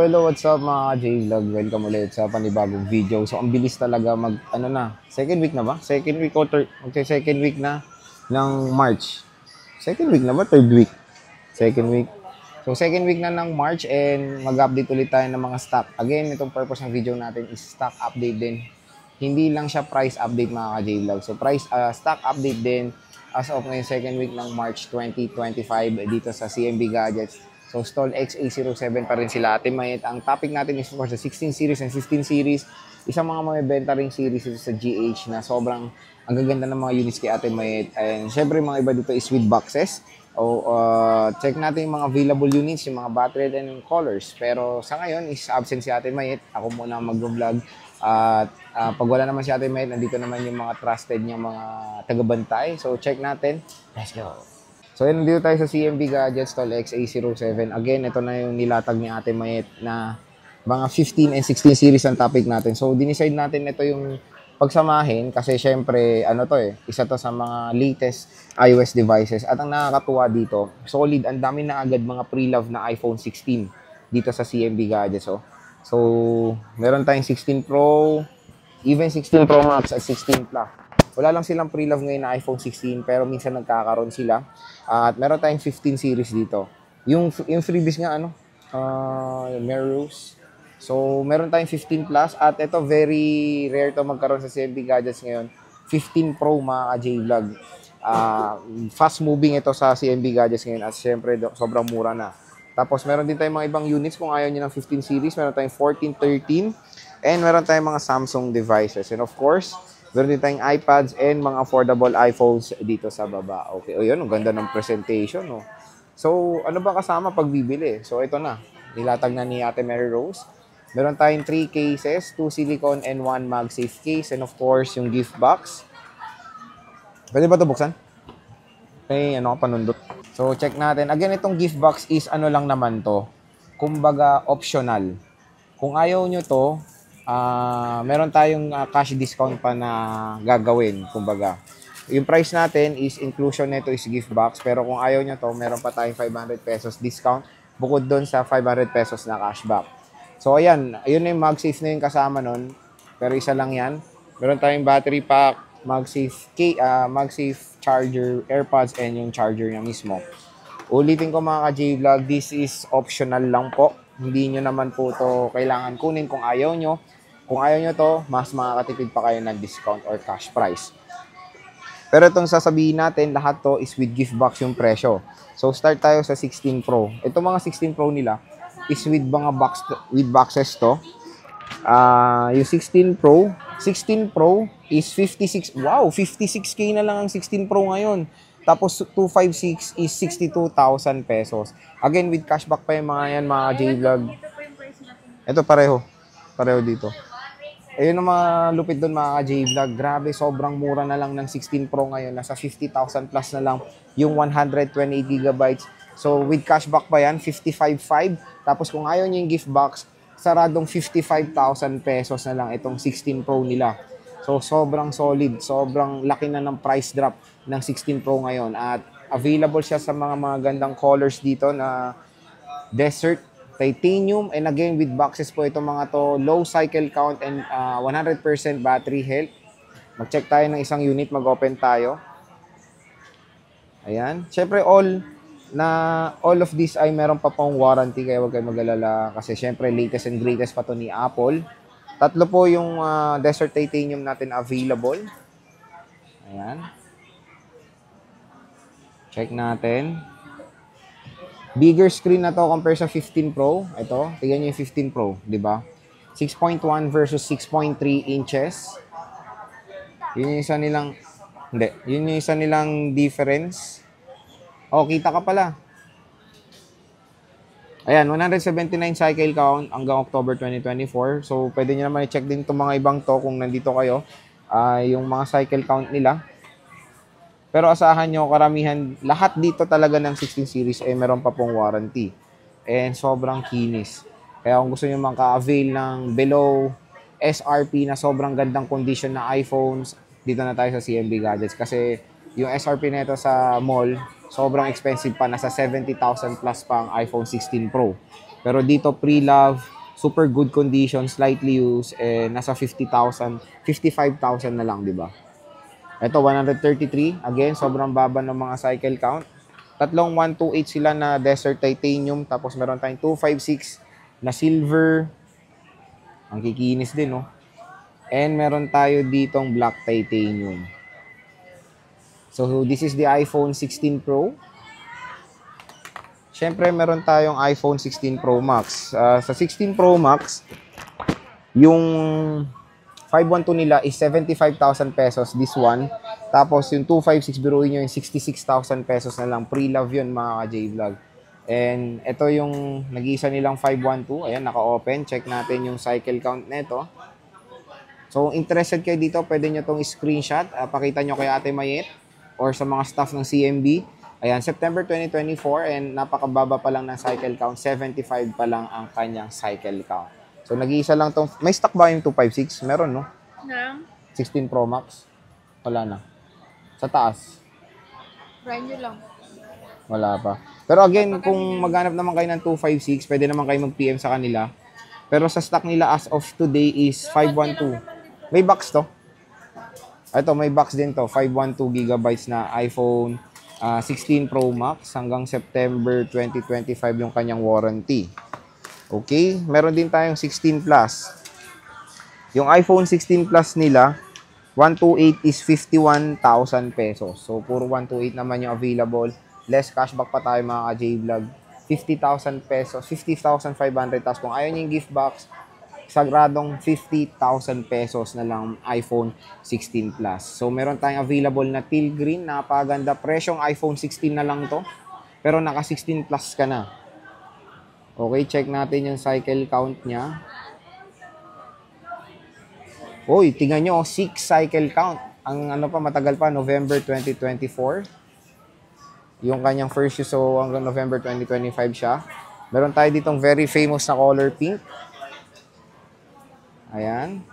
Hello, what's up mga J-Vlog? Welcome ulit sa panibagong video. So, ang bilis talaga second week na ba? Second week o third, okay, second week na ng March. Second week na ba? Third week? Second week. So, second week na ng March and mag-update ulit tayo ng mga stock. Again, itong purpose ng video natin is stock update din. Hindi lang siya price update mga J-Vlog. So, stock update din as of ngayon second week ng March 2025 dito sa CMB Gadgets. So, Stall XA07 pa rin sila. Ate Mayet, ang topic natin is of course the 16 series and 15 series. Isang mga mabibenta ring series ito sa GH na sobrang ang gaganda ng mga units kay Ate Mayet. And syempre, mga iba dito is with boxes. Check natin yung mga available units, yung mga battery and colors. Pero sa ngayon is absent si Ate Mayet. Ako muna mag-vlog. At pag wala naman si Ate Mayet, nandito naman yung mga trusted niya mga tagabantay. So, check natin. Let's go! So, nandito tayo sa CMB Gadgets Stall XA07. Again, ito na yung nilatag ni Ate Mayet na mga 15 and 16 series ang topic natin. So, dinicide natin ito yung pagsamahin kasi syempre, isa to sa mga latest iOS devices. At ang nakakatuwa dito, solid, ang dami na agad mga pre-love na iPhone 16 dito sa CMB Gadgets. So, meron tayong 16 Pro, even 16 Pro Max at 16 Plus. Wala lang silang pre-love ngayon na iPhone 16 pero minsan nagkakaroon sila. At meron tayong 15 series dito. Yung freebies nga Merus. So meron tayong 15 Plus at ito very rare to magkaroon sa CMB Gadgets ngayon. 15 Pro mga J-Vlog. Fast moving ito sa CMB Gadgets ngayon at syempre sobrang mura na. Tapos meron din tayong mga ibang units kung ayaw niyo ng 15 series. Meron tayong 14, 13 and meron tayong mga Samsung devices. And of course, meron din tayong iPads and mga affordable iPhones dito sa baba. Okay, yun, ang ganda ng presentation, no? So, ano ba kasama pag bibili? So, ito na. Nilatag na ni Ate Mary Rose. Meron tayong 3 cases, 2 silicone and 1 MagSafe case. And of course, yung gift box. Pwede ba ito buksan? Okay, panundot. So, check natin. Again, itong gift box is lang naman to. Kumbaga, optional. Kung ayaw nyo to, meron tayong cash discount pa na gagawin, kumbaga. Yung price natin is inclusion nito is gift box, pero kung ayaw nyo to, meron pa tayong 500 pesos discount bukod doon sa 500 pesos na cashback. So, ayan, ayun na yung MagSafe na yung kasama nun, pero isa lang yan. Meron tayong battery pack, MagSafe charger, AirPods, and yung charger niya mismo. Ulitin ko mga ka-J-Vlog, this is optional lang po. Hindi nyo naman po to kailangan kunin kung ayaw nyo. Kung ayaw nyo to, mas makakatipid pa kayo ng discount or cash price. Pero itong sasabihin natin, lahat to is with gift box yung presyo. So, start tayo sa 16 Pro. Ito mga 16 Pro nila is with mga boxes to. Yung 16 Pro is 56, wow, 56K na lang ang 16 Pro ngayon. Tapos 256 is 62,000 pesos. Again, with cashback pa yung mga yan, mga J-Vlog. Ito pareho dito. Ayun ang mga lupit doon mga J-Vlog. Grabe, sobrang mura na lang ng 16 Pro ngayon. Nasa 50,000 plus na lang yung 128GB. So, with cashback pa yan, 55,500. Tapos kung ayaw nyo yung gift box, saradong 55,000 pesos na lang itong 16 Pro nila. So, sobrang solid. Sobrang laki na ng price drop ng 16 Pro ngayon. At available siya sa mga gandang colors dito na desert, titanium, and again with boxes po itong mga to, low cycle count and 100% battery health. Mag-check tayo ng isang unit, mag-open tayo. Ayan. Syempre all of this ay meron pa pong warranty kaya huwag kayo mag-alala kasi syempre latest and greatest pa to ni Apple. Tatlo po yung desert titanium natin available. Ayan. Check natin. Bigger screen na to compare sa 15 Pro. Ito, tingnan niyo yung 15 Pro, di ba? 6.1 versus 6.3 inches. Yun yung isa nilang difference. Kita ka pala. Ayan, 179 cycle count hanggang October 2024. So, pwede nyo naman i-check din itong mga ibang to kung nandito kayo. Yung mga cycle count nila. Pero asahan nyo, karamihan, lahat dito talaga ng 16 series ay meron pa pong warranty. And sobrang kinis. Kaya kung gusto nyo maka-avail ng below SRP na sobrang gandang condition na iPhones, dito na tayo sa CMB Gadgets. Kasi yung SRP nito sa mall, sobrang expensive pa. Nasa 70,000 plus pa ang iPhone 16 Pro. Pero dito, pre-love, super good condition, slightly used, nasa 50,000, 55,000 na lang, di ba? Ito, 133. Again, sobrang baba ng mga cycle count. Tatlong 128 sila na Desert Titanium. Tapos meron tayong 256 na silver. Ang kikinis din, no? And meron tayo ditong black titanium. So, this is the iPhone 16 Pro. Siyempre, meron tayong iPhone 16 Pro Max. Sa 16 Pro Max, yung 512 nila is 75,000 pesos, this one. Tapos yung 256, biruin nyo yung 66,000 pesos na lang. Pre-love yun, mga ka-J-Vlog. And ito yung nag-iisa nilang 512. Ayan, naka-open. Check natin yung cycle count nito. So, interested kayo dito, pwede nyo itong screenshot. Pakita nyo kay Ate Mayet or sa mga staff ng CMB. Ayan, September 2024 and napakababa pa lang ng cycle count. 75 pa lang ang kanyang cycle count. So, nag-iisa lang itong... May stock ba yung 256? Meron, no? Na? 16 Pro Max? Wala na. Sa taas? Brand new lang. Wala pa. Pero again, kung maghanap naman kayo ng 256, pwede naman kayo mag-PM sa kanila. Pero sa stock nila as of today is 512. May box to. Ito, may box din to. 512 gigabytes na iPhone 16 Pro Max hanggang September 2025 yung kanyang warranty. Okay? Meron din tayong 16 Plus. Yung iPhone 16 Plus nila, 128 is 51,000 pesos. So, puro 128 naman yung available. Less cashback pa tayo mga ka-J-Vlog. 50,000 pesos, 50,500. Tapos kung ayaw nyo yung gift box, sagradong 50,000 pesos na lang iPhone 16 Plus. So, meron tayong available na teal green. Napaganda. Presyong iPhone 16 na lang to. Pero naka 16 Plus ka na. Okay, check natin yung cycle count niya. Uy, tingnan nyo, 6 cycle count. Ang ano pa, matagal pa, November 2024. Yung kanyang first use, so hanggang November 2025 siya. Meron tayo ditong very famous na color pink. Ayan.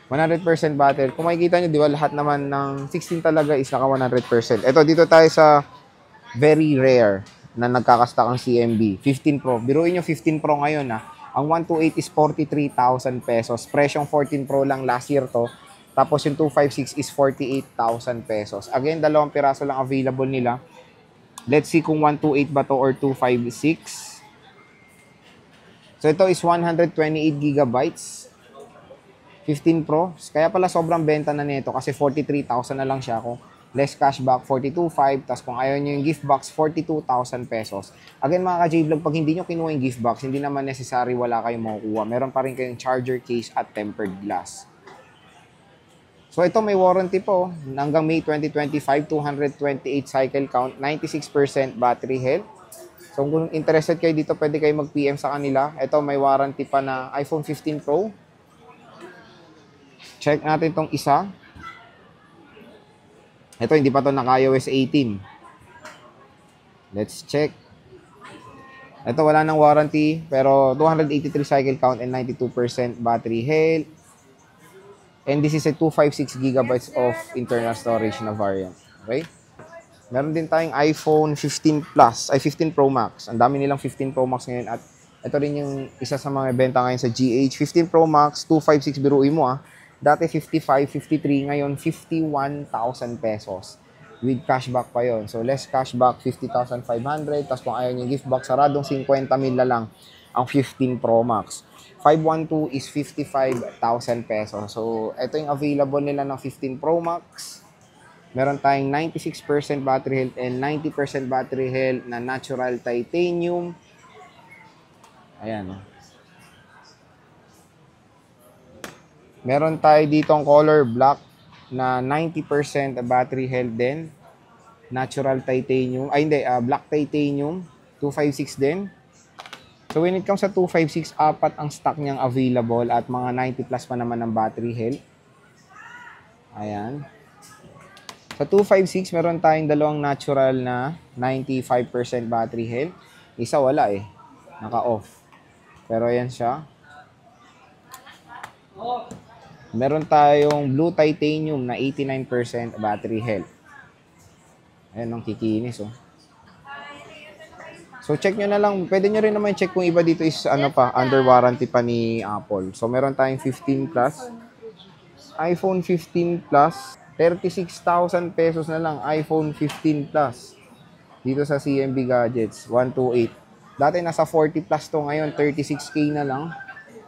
100% battery. Kung makikita nyo, di ba, lahat naman ng 16 talaga is naka 100%. Ito, dito tayo sa very rare na nagkakastock ang CMB. 15 Pro. Biruin nyo 15 Pro ngayon, ha. Ang 128 is 43,000 pesos. Presyong 14 Pro lang last year to. Tapos yung 256 is 48,000 pesos. Again, dalawang piraso lang available nila. Let's see kung 128 ba to or 256. So ito is 128 gigabytes. 15 Pro. Kaya pala sobrang benta na nito kasi 43,000 na lang siya. Kung less cashback, 42,500. Tapos kung ayaw nyo yung gift box, 42,000 pesos. Again mga ka-J-Vlog, pag hindi nyo kinuha yung gift box, hindi naman necessary wala kayong makukuha. Meron pa rin kayong charger case at tempered glass. So ito may warranty po. Hanggang May 2025, 228 cycle count, 96% battery health. So kung interested kayo dito, pwede kayo mag-PM sa kanila. Ito may warranty pa na iPhone 15 Pro. Check natin tong isa. Ito, hindi pa to naka-iOS 18. Let's check. Ito, wala nang warranty, pero 283 cycle count and 92% battery health. And this is a 256 gigabytes of internal storage na variant. Okay? Meron din tayong iPhone 15 Plus, ay 15 Pro Max. Ang dami nilang 15 Pro Max ngayon at ito rin yung isa sa mga benta ngayon sa GH. 15 Pro Max, 256, biruin mo ah. Dati 55, 53, ngayon 51,000 pesos. With cashback pa yon. So less cashback, 50,500. Tapos kung ayaw nyo gift box, saradong 50,000 na lang ang 15 Pro Max. 512 is 55,000 pesos. So ito yung available nila ng 15 Pro Max. Meron tayong 96% battery health and 90% battery health na natural titanium. Ayan. Meron tayo ditong color black na 90% battery health din. Natural titanium. Ay hindi, black titanium. 256 din. So when it comes sa 256, apat ang stock niyang available at mga 90 plus pa naman ng battery health. Ayan. Sa 256, meron tayong dalawang natural na 95% battery health. Isa wala eh. Naka-off. Pero ayan siya. Meron tayong blue titanium na 89% battery health. Ayan ang kikinis oh. So check nyo na lang, pwede nyo rin naman check kung iba dito is ano pa, under warranty pa ni Apple. So meron tayong 15 Plus, iPhone 15 Plus, 36,000 pesos na lang, iPhone 15 Plus. Dito sa CMB Gadgets, 128. Dati nasa 40 plus to, ngayon 36K na lang.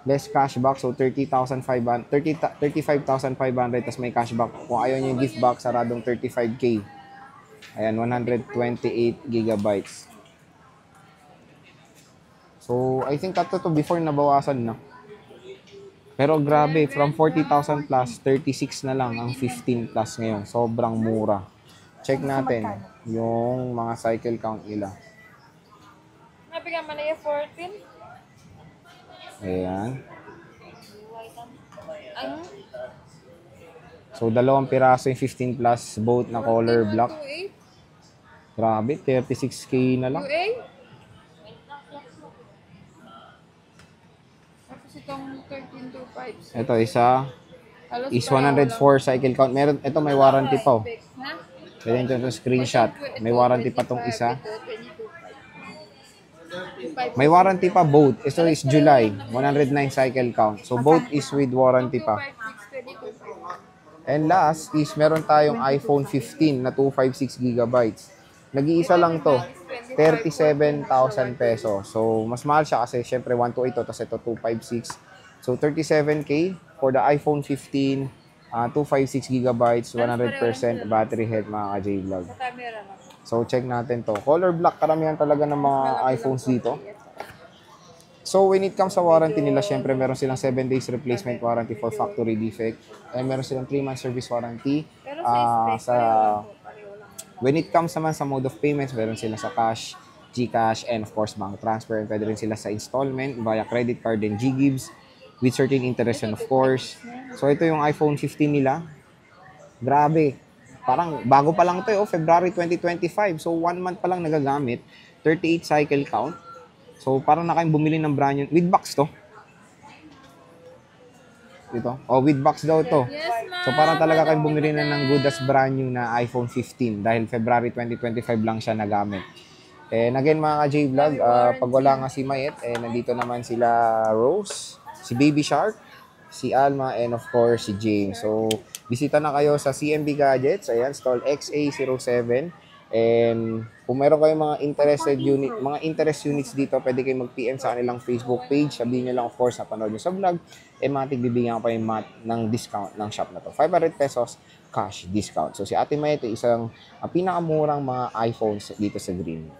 Less cashback, so 35,500, tas may cashback. Kung ayaw nyo yung gift box, saradong 35K. Ayan, 128 gigabytes. So, I think that to before nabawasan na. Pero grabe, from 40,000 plus, 36 na lang ang 15 plus ngayon. Sobrang mura. Check natin yung mga cycle count nila. Nabigyan mo na yung 14? Ayan. Ano? So, dalawang piraso yung 15 plus, both na color black. 2A? Grabe, 36K na lang. 2A? Tapos itong 1325. Ito, isa Halos is pareho 104 cycle count. Meron, ito may warranty pa. Oh. lang. Ha? Pwede nyo ito screenshot. May warranty pa tong isa. May warranty pa both. Ito is July, 109 cycle count. So both is with warranty pa. 256, 22. And last is meron tayong iPhone 15 na 256 gigabytes. Nag-iisa lang to. 37,000 pesos. So mas mahal siya kasi syempre 128 to, tapos ito 256. So 37K for the iPhone 15, 256 gigabytes, 100% battery health mga ka-J-Vlog. Sa camera na. So, check natin to. Color black, karamihan talaga ng mga iPhones dito. So, when it comes sa warranty nila, syempre, meron silang 7 days replacement warranty for factory defect. And meron silang 3-month service warranty. Pero sa spec, When it comes naman sa mode of payments, meron sila sa cash, GCash, and of course, bank transfer. Pwede rin sila sa installment via credit card and G-Gives with certain interest and of course. So, ito yung iPhone 15 nila. Grabe. Parang bago pa lang ito, February 2025. So, 1 month pa lang nagagamit. 38 cycle count. So, parang na kayong bumili ng brand new. With box to. Dito. Oh, with box daw to. Yes, ma'am. So, parang talaga kayong bumili na ng good as brand new na iPhone 15 dahil February 2025 lang siya nagamit. And again, mga ka-J-Vlog, pag wala nga si Mayet, nandito naman sila Rose, si Baby Shark, si Alma, and of course, si James. So, bisita na kayo sa CMB Gadgets. Ayan, stall XA07. And kung meron kayong mga interest units dito, pwede kayong mag-PM sa kanilang Facebook page. Sabihin nyo lang, of course, napanood nyo sa vlog. Matik bibigyan pa yung ng discount ng shop na to. 500 pesos cash discount. So, si Ate Mayet, isang pinakamurang mga iPhones dito sa Green.